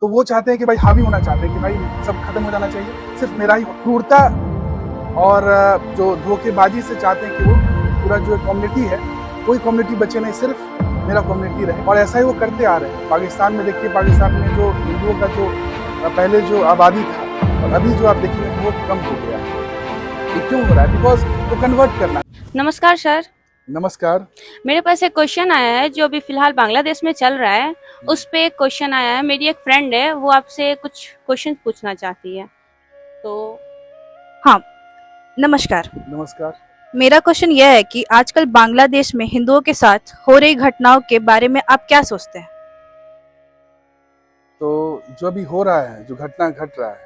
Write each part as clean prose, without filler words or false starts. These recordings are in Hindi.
तो वो चाहते हैं कि भाई हावी होना चाहते हैं कि भाई सब खत्म हो जाना चाहिए, सिर्फ मेरा ही क्रूरता और जो धोखेबाजी से चाहते हैं कि वो पूरा जो कम्युनिटी है कोई कम्युनिटी बचे नहीं, सिर्फ मेरा कम्युनिटी रहे। और ऐसा ही वो करते आ रहे हैं। पाकिस्तान में देखिए, पाकिस्तान में जो हिंदुओं का जो पहले जो आबादी था और अभी जो आप देखिए बहुत कम हो गया। ये क्यों हो रहा है? बिकॉज वो कन्वर्ट करना। नमस्कार सर। नमस्कार। मेरे पास एक क्वेश्चन आया है जो अभी फिलहाल बांग्लादेश में चल रहा है, उस पे एक क्वेश्चन आया है। मेरी एक फ्रेंड है, वो आपसे कुछ क्वेश्चन पूछना चाहती है। तो हाँ, नमस्कार। नमस्कार। मेरा क्वेश्चन यह है कि आजकल बांग्लादेश में हिंदुओं के साथ हो रही घटनाओं के बारे में आप क्या सोचते हैं? तो जो अभी हो रहा है, जो घटना घट रहा है,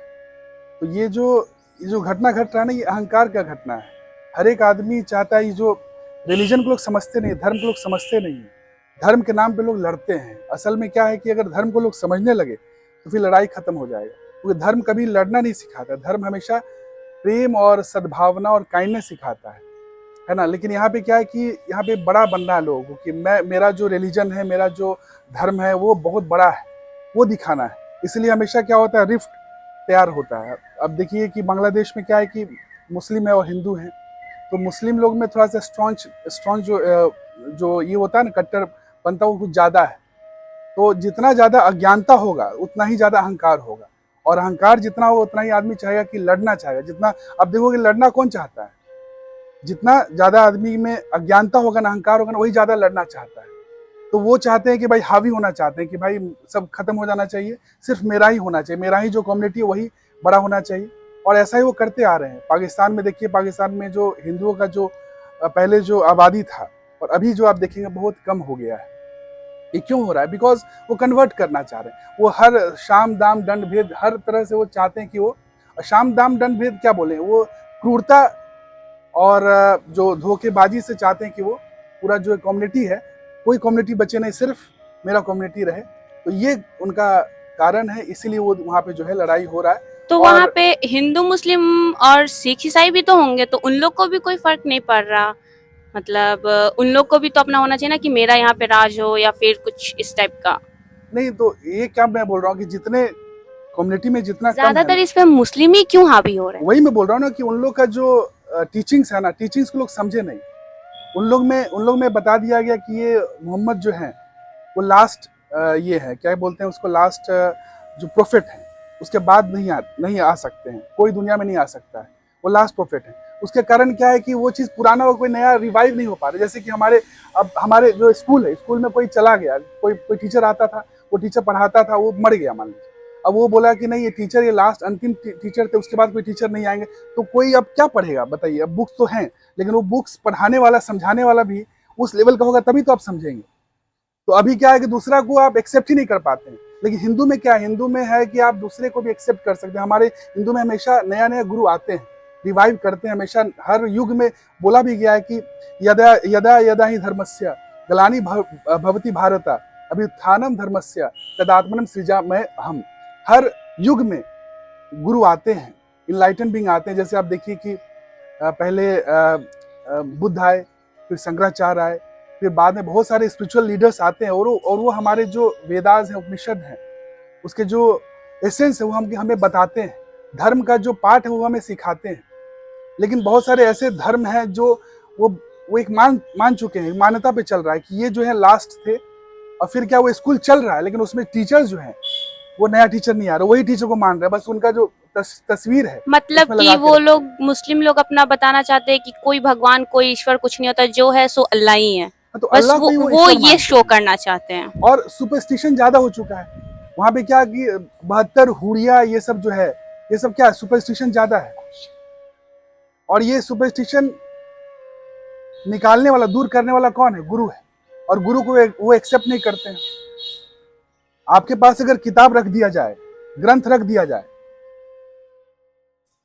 तो ये जो घटना घट रहा है ना, ये अहंकार का घटना है। हर एक आदमी चाहता है, ये जो रिलीजन को लोग समझते नहीं, धर्म को लोग समझते नहीं है, धर्म के नाम पे लोग लड़ते हैं। असल में क्या है कि अगर धर्म को लोग समझने लगे तो फिर लड़ाई खत्म हो जाएगा, क्योंकि धर्म कभी लड़ना नहीं सिखाता। धर्म हमेशा प्रेम और सद्भावना और काइंडनेस सिखाता है ना। लेकिन यहाँ पे क्या है कि यहाँ पे बड़ा बनना है लोगों को कि मेरा जो रिलीजन है, मेरा जो धर्म है वो बहुत बड़ा है, वो दिखाना है। इसलिए हमेशा क्या होता है, रिफ्ट तैयार होता है। अब देखिए कि बांग्लादेश में क्या है कि मुस्लिम है और हिंदू हैं, तो मुस्लिम लोग में थोड़ा सा स्ट्रॉन्ग जो ये होता है ना, कट्टरपंथा, वो कुछ ज़्यादा है। तो जितना ज़्यादा अज्ञानता होगा उतना ही ज़्यादा अहंकार होगा, और अहंकार जितना होगा उतना ही आदमी चाहेगा कि लड़ना चाहेगा। जितना अब देखोगे लड़ना कौन चाहता है, जितना ज़्यादा आदमी में अज्ञानता होगा ना, अहंकार होगा ना, वही ज़्यादा लड़ना चाहता है। तो वो चाहते हैं कि भाई हावी होना चाहते हैं कि भाई सब खत्म हो जाना चाहिए, सिर्फ मेरा ही होना चाहिए, मेरा ही जो कम्युनिटी है वही बड़ा होना चाहिए। और ऐसा ही वो करते आ रहे हैं। पाकिस्तान में देखिए, पाकिस्तान में जो हिंदुओं का जो पहले जो आबादी था और अभी जो आप देखेंगे बहुत कम हो गया है। ये क्यों हो रहा है? बिकॉज वो कन्वर्ट करना चाह रहे हैं। वो हर शाम दाम दंड भेद हर तरह से वो चाहते हैं कि वो शाम दाम दंड भेद क्या बोले, वो क्रूरता और जो धोखेबाजी से चाहते हैं कि वो पूरा जो कम्युनिटी है कोई कम्युनिटी बचे नहीं, सिर्फ मेरा कम्युनिटी रहे। तो ये उनका कारण है, इसीलिए वो वहाँ पे जो है लड़ाई हो रहा है। तो वहाँ पे हिंदू मुस्लिम और सिख ईसाई भी तो होंगे, तो उन लोग को भी कोई फर्क नहीं पड़ रहा? मतलब उन लोग को भी तो अपना होना चाहिए ना कि मेरा यहाँ पे राज हो, या फिर कुछ इस टाइप का। नहीं, तो ये क्या मैं बोल रहा हूँ कि जितने कम्युनिटी में जितना कम है ज्यादातर इस पे मुस्लिम ही क्यों हावी हो रहे हैं? वही मैं बोल रहा हूँ ना कि उन लोग का जो टीचिंग्स है ना, टीचिंग्स को लोग समझे नहीं। उन लोग में बता दिया गया कि ये मोहम्मद जो है वो लास्ट ये है, क्या बोलते हैं उसको, लास्ट जो प्रोफेट है, उसके बाद नहीं आ सकते हैं, कोई दुनिया में नहीं आ सकता है, वो लास्ट प्रोफेट है। उसके कारण क्या है कि वो चीज़ पुराना और कोई नया रिवाइव नहीं हो पा रहा। जैसे कि हमारे जो स्कूल है, स्कूल में कोई चला गया, कोई टीचर आता था, वो टीचर पढ़ाता था, वो मर गया मान लीजिए। अब वो बोला कि नहीं, ये टीचर ये लास्ट अंतिम टीचर थे, उसके बाद कोई टीचर नहीं आएंगे, तो कोई अब क्या पढ़ेगा बताइए। अब बुक्स तो हैं, लेकिन वो बुक्स पढ़ाने वाला समझाने वाला भी उस लेवल का होगा, तभी तो आप समझेंगे। तो अभी क्या है कि दूसरा को आप एक्सेप्ट ही नहीं कर पाते हैं। लेकिन हिंदू में क्या है, हिंदू में है कि आप दूसरे को भी एक्सेप्ट कर सकते हैं। हमारे हिंदू में हमेशा नया नया गुरु आते हैं, रिवाइव करते हैं। हमेशा हर युग में बोला भी गया है कि यदा यदा यदा ही धर्मस्य गलानी भवति भारता अभ्युत्थानम धर्मस्य तदात्मनम सृजामय हम। हर युग में गुरु आते हैं, इनलाइटन बीइंग आते हैं। जैसे आप देखिए कि पहले बुद्ध आए, फिर शंकराचार्य आए, फिर बाद में बहुत सारे स्पिरिचुअल लीडर्स आते हैं, और वो हमारे जो वेदास हैं, उपनिषद हैं, उसके जो एसेंस है वो हमें बताते हैं। धर्म का जो पाठ है वो हमें सिखाते हैं। लेकिन बहुत सारे ऐसे धर्म हैं जो वो एक मान चुके हैं, मान्यता पे चल रहा है कि ये जो है लास्ट थे, और फिर क्या वो स्कूल चल रहा है, लेकिन उसमें टीचर्स जो हैं वो नया टीचर नहीं आ रहा, वही टीचर को मान रहे हैं। बस उनका जो तस्वीर है, मतलब कि वो लोग मुस्लिम लोग अपना बताना चाहते हैं कि कोई भगवान कोई ईश्वर कुछ नहीं होता, जो है सो अल्लाह ही है। तो बस अल्लाह वो ये शो करना चाहते हैं। और सुपरस्टिशन ज्यादा हो चुका है वहां पे। क्या कि 72 हुरिया ये सब जो है, ये सब क्या है, सुपरस्टिशन ज्यादा है। और ये सुपरस्टिशन निकालने वाला, दूर करने वाला कौन है? गुरु है। और गुरु को वो एक्सेप्ट नहीं करते हैं। आपके पास अगर किताब रख दिया जाए, ग्रंथ रख दिया जाए,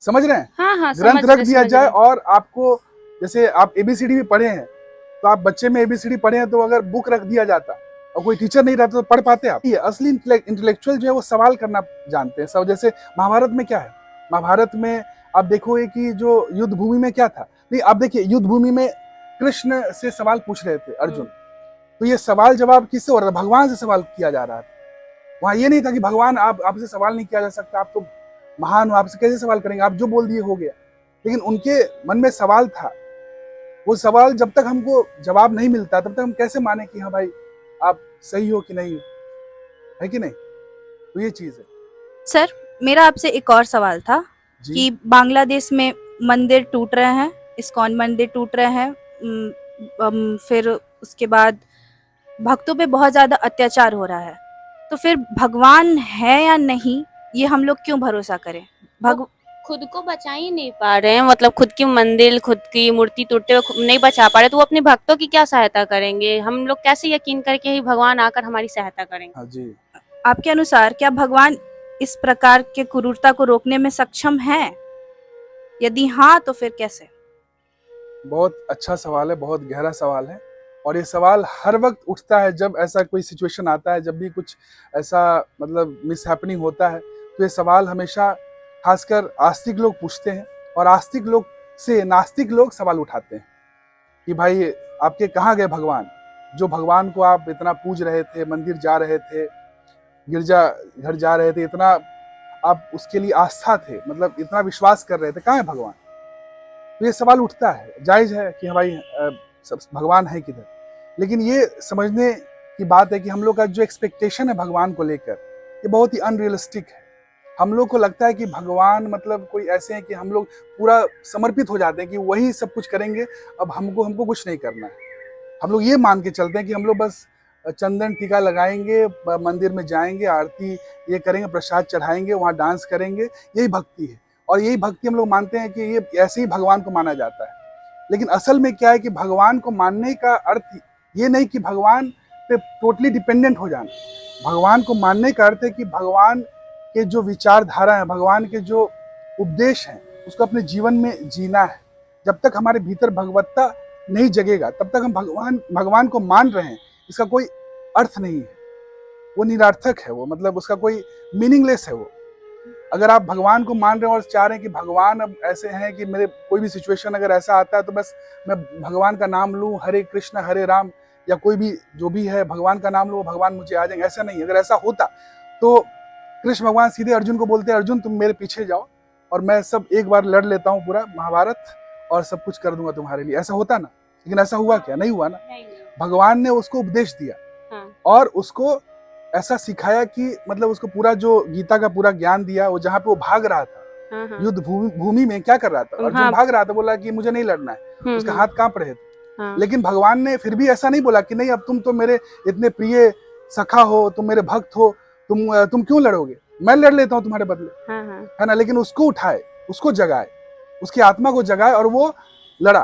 समझ रहे हैं? हाँ, ग्रंथ रख दिया जाए, और आपको, जैसे आप एबीसीडी भी पढ़े हैं, तो आप बच्चे में एबीसीडी पढ़े हैं, तो अगर बुक रख दिया जाता और कोई टीचर नहीं रहता तो पढ़ पाते आप? ये असली इंटेलेक्चुअल जो है वो सवाल करना जानते हैं सब। जैसे महाभारत में क्या है, महाभारत में आप देखोगे कि जो युद्ध भूमि में क्या था। नहीं, आप देखिए, युद्ध भूमि में कृष्ण से सवाल पूछ रहे थे अर्जुन, तो ये सवाल जवाब किससे हो रहा था? भगवान से सवाल किया जा रहा था। वहाँ ये नहीं था कि भगवान आप आपसे सवाल नहीं किया जा सकता, आप तो महान हो, आपसे कैसे सवाल करेंगे, आप जो बोल दिए हो गया। लेकिन उनके मन में सवाल था। वो सवाल जब तक हमको जवाब नहीं मिलता तब तक हम कैसे माने कि हाँ भाई आप सही हो कि नहीं हो, है कि नहीं। तो ये चीज है सर, मेरा आपसे एक और सवाल था जी। कि बांग्लादेश में मंदिर टूट रहे हैं, इस्कॉन मंदिर टूट रहे हैं, फिर उसके बाद भक्तों पे बहुत ज्यादा अत्याचार हो रहा है, तो फिर भगवान है या नहीं, ये हम लोग क्यों भरोसा करें? भग खुद को बचा ही नहीं पा रहे हैं, मतलब खुद की मंदिर, खुद की मूर्ति टूटते हुए नहीं बचा पा रहे, तो वो अपने भक्तों की क्या सहायता करेंगे? हम लोग कैसे यकीन करके ही भगवान आकर हमारी सहायता करेंगे? हाँ जी। आपके अनुसार क्या भगवान इस प्रकार के क्रूरता को रोकने में सक्षम हैं? यदि हाँ, तो फिर कैसे? बहुत अच्छा सवाल है, बहुत गहरा सवाल है। और ये सवाल हर वक्त उठता है जब ऐसा कोई सिचुएशन आता है, जब भी कुछ ऐसा मतलब मिसहैपनिंग होता है, तो ये सवाल हमेशा खासकर आस्तिक लोग पूछते हैं। और आस्तिक लोग से नास्तिक लोग सवाल उठाते हैं कि भाई आपके कहाँ गए भगवान, जो भगवान को आप इतना पूज रहे थे, मंदिर जा रहे थे, गिरजा घर जा रहे थे, इतना आप उसके लिए आस्था थे, मतलब इतना विश्वास कर रहे थे, कहाँ है भगवान। तो ये सवाल उठता है, जायज है कि हाँ भाई भगवान है किधर। लेकिन ये समझने की बात है कि हम लोग का जो एक्सपेक्टेशन है भगवान को लेकर, ये बहुत ही अनरियलिस्टिक है। हम लोग को लगता है कि भगवान मतलब कोई ऐसे हैं कि हम लोग पूरा समर्पित हो जाते हैं कि वही सब कुछ करेंगे, अब हमको हमको कुछ नहीं करना है। हम लोग ये मान के चलते हैं कि हम लोग बस चंदन टीका लगाएंगे, मंदिर में जाएंगे, आरती ये करेंगे, प्रसाद चढ़ाएंगे, वहाँ डांस करेंगे, यही भक्ति है। और यही भक्ति हम लोग मानते हैं कि ये ऐसे ही भगवान को माना जाता है। लेकिन असल में क्या है कि भगवान को मानने का अर्थ ये नहीं कि भगवान पे टोटली डिपेंडेंट हो जाना। भगवान को मानने का अर्थ है कि भगवान के जो विचारधारा है, भगवान के जो उपदेश हैं, उसको अपने जीवन में जीना है। जब तक हमारे भीतर भगवत्ता नहीं जगेगा तब तक हम भगवान को मान रहे हैं, इसका कोई अर्थ नहीं है, वो निरर्थक है, वो मतलब उसका कोई मीनिंगलेस है वो। अगर आप भगवान को मान रहे हैं और चाह रहे हैं कि भगवान अब ऐसे हैं कि मेरे कोई भी सिचुएशन अगर ऐसा आता है तो बस मैं भगवान का नाम लूँ, हरे कृष्ण हरे राम, या कोई भी जो भी है भगवान का नाम लूँ, भगवान मुझे आ जाएंगे, ऐसा नहीं। अगर ऐसा होता तो कृष्ण भगवान सीधे अर्जुन को बोलते, अर्जुन तुम मेरे पीछे जाओ और मैं सब एक बार लड़ लेता हूँ पूरा महाभारत और सब कुछ कर दूंगा तुम्हारे लिए। ऐसा होता ना। लेकिन ऐसा हुआ क्या? नहीं हुआ ना। भगवान ने उसको उपदेश दिया और उसको ऐसा सिखाया कि मतलब उसको पूरा जो गीता का पूरा ज्ञान दिया। वो जहाँ पे वो भाग रहा था युद्ध भूमि में, क्या कर रहा था? अर्जुन भाग रहा था, बोला कि मुझे नहीं लड़ना है, उसके हाथ कांप रहे थे। लेकिन भगवान ने फिर भी ऐसा नहीं बोला कि नहीं अब तुम तो मेरे इतने प्रिय सखा हो, तुम मेरे भक्त हो, तुम क्यों लड़ोगे, मैं लड़ लेता हूँ तुम्हारे बदले, है ना। लेकिन उसको उठाए, उसको जगाए, उसकी आत्मा को जगाए और वो लड़ा।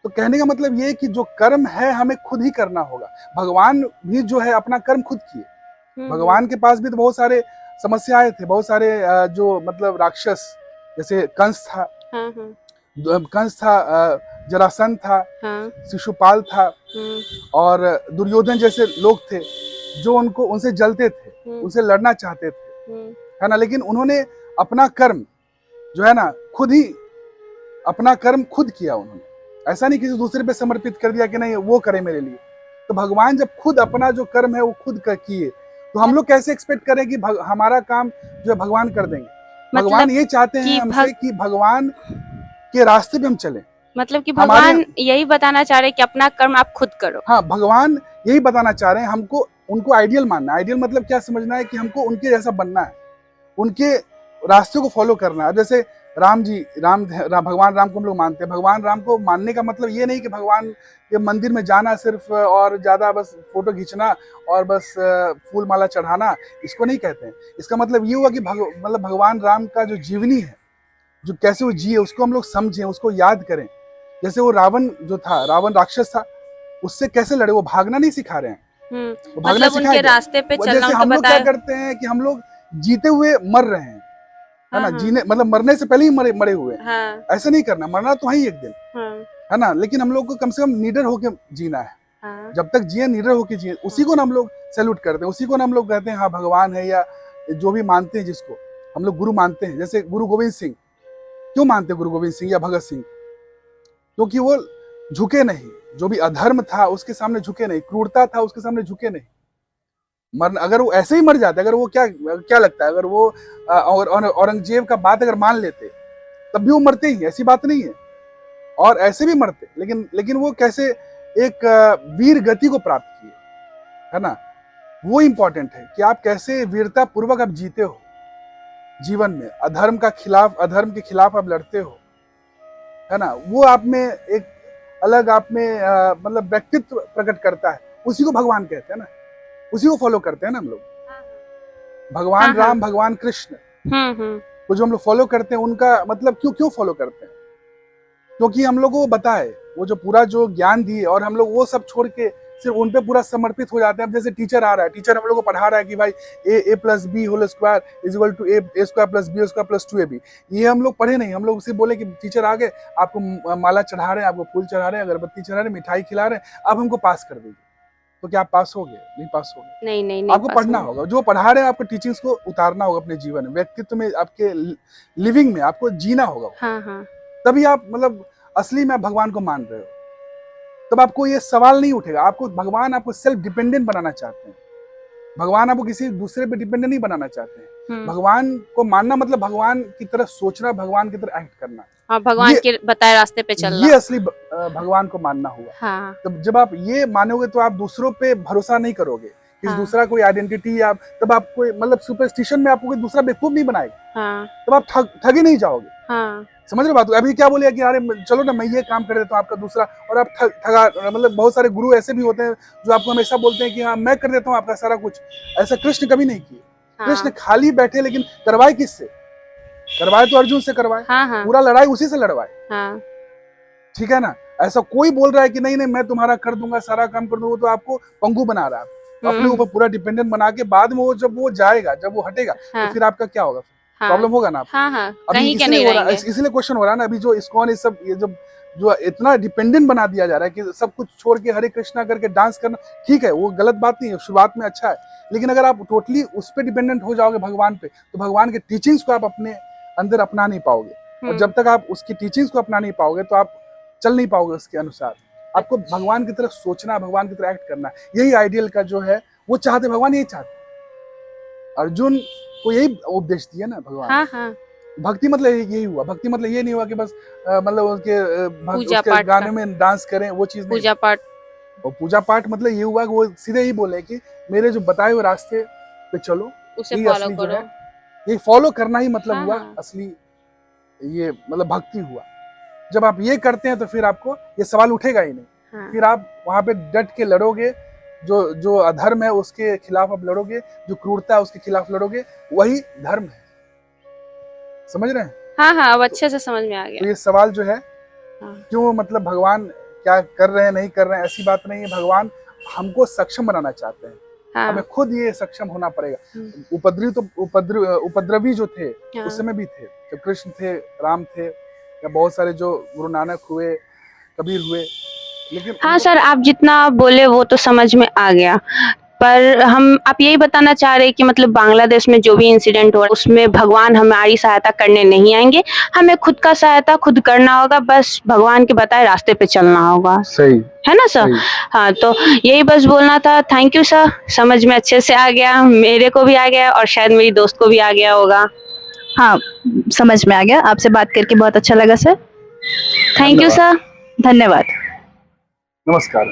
तो कहने का मतलब ये कि जो कर्म है हमें खुद ही करना होगा। भगवान भी जो है अपना कर्म खुद किए। भगवान के पास भी तो बहुत सारे समस्याएं थे, बहुत सारे जो मतलब राक्षस, जैसे कंस था, जरासंध था, शिशुपाल था, और दुर्योधन जैसे लोग थे जो उनसे जलते थे, उनसे लड़ना चाहते थे, है ना। लेकिन उन्होंने अपना कर्म जो है ना खुद ही अपना कर्म खुद किया उन्होंने। ऐसा नहीं किसी दूसरे पे समर्पित कर दिया कि नहीं वो करे मेरे लिए। तो भगवान जब खुद अपना जो कर्म है वो खुद किए, तो हम लोग कैसे एक्सपेक्ट करें कि हमारा काम जो है भगवान कर देंगे। भगवान ये चाहते हैं हमसे कि भगवान के रास्ते पे हम चलें। मतलब कि भगवान यही बताना चाह रहे हैं कि अपना कर्म आप खुद करो। हाँ, भगवान यही बताना चाह रहे हैं हमको, उनको आइडियल मानना है। आइडियल मतलब क्या समझना है कि हमको उनके जैसा बनना है, उनके रास्ते को फॉलो करना है। जैसे भगवान राम को हम लोग मानते हैं। भगवान राम को मानने का मतलब ये नहीं कि भगवान के मंदिर में जाना सिर्फ और ज़्यादा बस फोटो खींचना और बस फूल माला चढ़ाना, इसको नहीं कहते हैं। इसका मतलब ये हुआ कि मतलब भगवान राम का जो जीवनी है, जो कैसे वो जिए, उसको हम लोग समझें, उसको याद करें। जैसे वो रावण जो था, रावण राक्षस था, उससे कैसे लड़े, वो भागना नहीं सिखा रहे हैं, वो भागना मतलब उनके रास्ते पे चलना। जैसे हम लोग क्या करते हैं कि हम लोग जीते हुए मर रहे हैं, है ना। जीने मतलब मरने से पहले ही मरे हुए हैं। ऐसा नहीं करना, मरना तो है ही एक दिन, है ना। लेकिन हम लोग को कम से कम निडर होके जीना है। जब तक जिए निडर होके जिए, उसी को ना हम लोग सैल्यूट करते हैं, उसी को ना हम लोग कहते हैं हाँ भगवान है, या जो भी मानते हैं जिसको हम लोग गुरु मानते हैं। जैसे गुरु गोविंद सिंह, क्यों मानते गुरु गोविंद सिंह या भगत सिंह? क्योंकि वो झुके नहीं, जो भी अधर्म था उसके सामने झुके नहीं, क्रूरता था उसके सामने झुके नहीं, मर अगर वो ऐसे ही मर जाते, अगर वो क्या क्या लगता है, अगर वो औरंगजेब का बात अगर मान लेते तब भी वो मरते ही, ऐसी बात नहीं है, और ऐसे भी मरते, लेकिन वो कैसे एक वीर गति को प्राप्त किए, है ना। वो इंपॉर्टेंट है कि आप कैसे वीरता पूर्वक आप जीते हो जीवन में, अधर्म के खिलाफ आप लड़ते हो, है ना। वो आप में एक अलग आप में मतलब व्यक्तित्व प्रकट करता है, उसी को भगवान कहते हैं ना, उसी को फॉलो करते हैं ना हम लोग। भगवान हाँ, हाँ। राम, भगवान कृष्ण हम्म। को जो हम लोग फॉलो करते हैं, उनका मतलब क्यों फॉलो करते हैं, क्योंकि हम लोग को बता है, वो जो पूरा जो ज्ञान दिए, और हम लोग वो सब छोड़ के सिर्फ उन पे पूरा समर्पित हो जाते हैं। अब जैसे टीचर आ रहा है, टीचर हम लोग को पढ़ा रहा है कि भाई a + b whole square is equal to a² + b² + 2ab, ये हम लोग पढ़े नहीं। हम लोग उसे बोले कि टीचर आ गए, आपको माला चढ़ा रहे हैं, आपको फूल चढ़ा रहे हैं, अगरबत्ती चढ़ा रहे हैं, मिठाई खिला रहे हैं, आप हमको पास कर दीजिए। तो क्या आप पास हो गए? नहीं पास हो गए। नहीं आपको पढ़ना होगा, जो पढ़ा रहे हैं आपको टीचिंग्स को उतारना होगा अपने जीवन में, व्यक्तित्व में, आपके लिविंग में आपको जीना होगा। हाँ। तभी आप मतलब असली में आप भगवान को मान रहे हो। तब आपको ये सवाल नहीं उठेगा। भगवान आपको सेल्फ डिपेंडेंट बनाना चाहते हैं। भगवान आपको किसी दूसरे पे डिपेंडेंट नहीं बनाना चाहते हैं। भगवान को मानना मतलब भगवान की तरह सोचना, भगवान की तरह एक्ट करना, हाँ, भगवान के बताए रास्ते पे चलना, ये असली भगवान को मानना हुआ। हाँ। तब जब आप ये मानोगे तो आप दूसरों पे भरोसा नहीं करोगे, किसी दूसरा कोई आइडेंटिटी, आप तब आपको मतलब सुपरस्टिशन में आपको कोई दूसरा बेवकूफ नहीं बनाएगा, हाँ। तब आप ठगे नहीं जाओगे। हाँ। समझ रहे बात? अभी क्या बोले कि अरे चलो ना मैं ये काम कर देता हूँ आपका दूसरा, और आप ठगा, मतलब बहुत सारे गुरु ऐसे भी होते हैं जो आपको हमेशा बोलते हैं कि हाँ मैं कर देता हूँ आपका सारा कुछ। ऐसा कृष्ण कभी नहीं किए। हाँ। कृष्ण खाली बैठे, लेकिन करवाए किससे? करवाए तो अर्जुन से करवाए। हाँ। पूरा लड़ाई उसी से लड़वाए। हाँ। ठीक है ना। ऐसा कोई बोल रहा है कि नहीं मैं तुम्हारा कर दूंगा, सारा काम कर दूंगा, तो आपको पंगु बना रहा है, अपने ऊपर पूरा डिपेंडेंट बना के, बाद में वो जब वो जाएगा, जब वो हटेगा, तो फिर आपका क्या होगा? प्रॉब्लम होगा ना आपको। हाँ। अभी इसलिए क्वेश्चन हो रहा है ना, अभी जो इस्कॉन सब ये जो इतना डिपेंडेंट बना दिया जा रहा है कि सब कुछ छोड़ के हरे कृष्णा करके डांस करना, ठीक है, वो गलत बात नहीं है, शुरुआत में अच्छा है, लेकिन अगर आप टोटली उस पर डिपेंडेंट हो जाओगे भगवान पे, तो भगवान के टीचिंग्स को आप अपने अंदर अपना नहीं पाओगे। और जब तक आप उसकी टीचिंग्स को अपना नहीं पाओगे तो आप चल नहीं पाओगे उसके अनुसार। आपको भगवान की तरफ सोचना, भगवान की तरह एक्ट करना, यही आइडियल का जो है वो चाहते, भगवान यही चाहते। अर्जुन को यही उपदेश दिया ना भगवान। हाँ। भक्ति मतलब यही हुआ। भक्ति मतलब ये नहीं हुआ कि बस मतलब उसके गाने में डांस करें, वो चीज नहीं। पूजा पाठ, और पूजा पाठ मतलब ये हुआ कि वो सीधे ही बोले कि मेरे जो बताए हुए रास्ते पे चलो, उसे फॉलो करो। ये फॉलो करना ही मतलब हाँ, हुआ असली, ये मतलब भक्ति हुआ। जब आप ये करते हैं तो फिर आपको ये सवाल उठेगा ही नहीं। हाँ। फिर आप वहां पे डट के लड़ोगे, जो अधर्म है उसके खिलाफ आप लड़ोगे, जो क्रूरता है उसके खिलाफ लड़ोगे, वही धर्म है। समझ रहे हैं? हाँ, अब अच्छे से समझ में आ गया। तो ये सवाल जो है, हाँ। क्यों मतलब भगवान क्या कर रहे हैं, नहीं कर रहे हैं, ऐसी बात नहीं है। भगवान हमको सक्षम बनाना चाहते हैं। हाँ। हमें खुद ये सक्षम होना पड़ेगा। उपद्रवी जो थे उस समय भी थे, जब कृष्ण थे, राम थे, या बहुत सारे जो गुरु नानक हुए, कबीर हुए, लेकिन हाँ सर, आप जितना बोले वो तो समझ में आ गया, पर आप यही बताना चाह रहे हैं कि मतलब बांग्लादेश में जो भी इंसिडेंट हो रहा है उसमें भगवान हमारी सहायता करने नहीं आएंगे, हमें खुद का सहायता खुद करना होगा, बस भगवान के बताए रास्ते पे चलना होगा। सही है ना सर? हाँ, तो यही बस बोलना था। थैंक यू सर, समझ में अच्छे से आ गया, मेरे को भी आ गया और शायद मेरी दोस्त को भी आ गया होगा। हाँ, समझ में आ गया। आपसे बात करके बहुत अच्छा लगा सर। थैंक यू सर, धन्यवाद। नमस्कार।